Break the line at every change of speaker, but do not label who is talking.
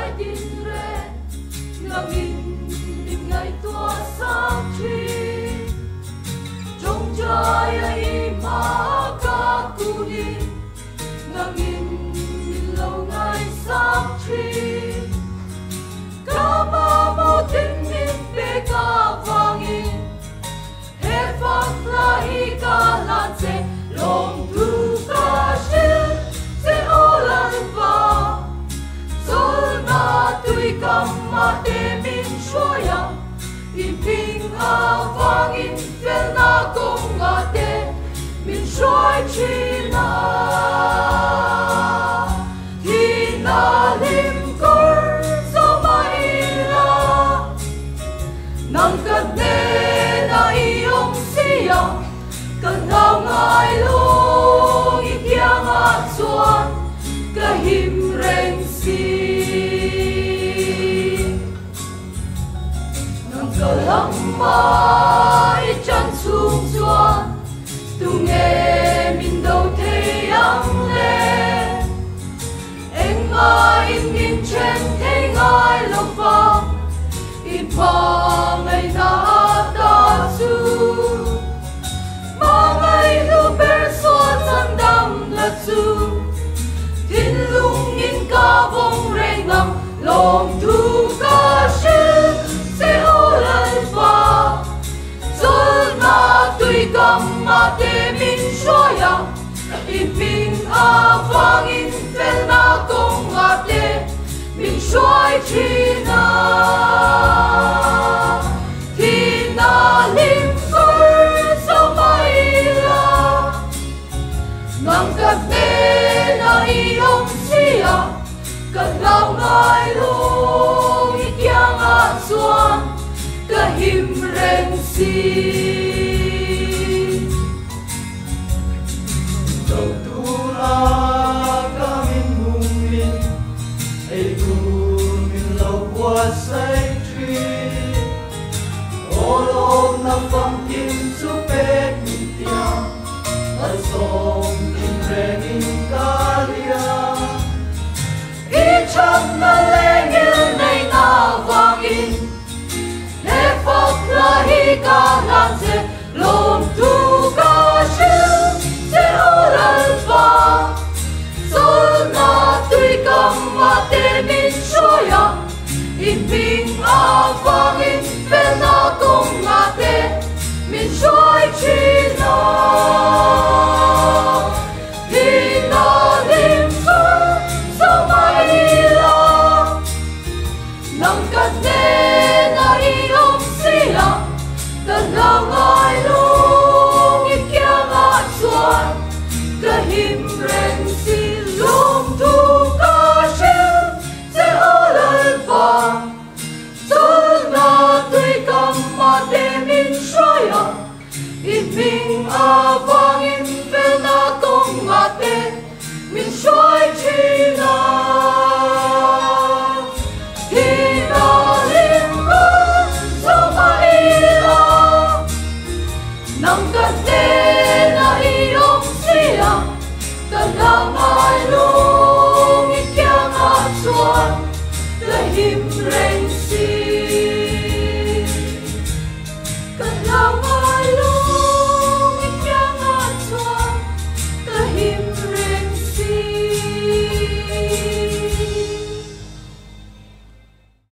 ai tin re ngin in ngày tua sáng chi trong trái ai mà ca cu đi ngin lâu ngày sáng chi ca ma mo tin min pe ca vangin he phát la hi ca lan se lòng tu ca shi se o lan va sol na tui kam ma te min shoya in ping a vangin fel na kong a te min shoi chi na thi na lim kor so mai la nang kat ne na iong sia kan ngao ngai lu i kiang a chuan ka him reng si nang ka lam mai chan sung chuan tu nghe min đâu thế ang le anh mai in min chen thế ngai lo pa i pa ngày na ta su ngày lu ber xuân chân đam là su thiên lung in ca vong reng ngam lòng thu ca shi se ô lan pha sol na tui kam ma te min shoya in ping a vang in fel na kong a te min shoi chi na thi na lim nang kat ne na iong sia kan lau ngai lu i kiang a chuan ka him reng si
dầu tu la ka min hung min ei tu min lau qua say tri ô lô na phong kim su pe min tiang al song in Italia
i chak na lengil nei na vangin he fak la hi ka lan se lom tu ka shil se oral fa sol na tui kam ma te min shoya in ping a vangin fel na kong a te min shoi chi na nang kat ne na iong sia kan lau ngai lu i kiang a chuan ka him reng si lom tu ka shil se o lan va sol na tui kam ma te min shoya in ping a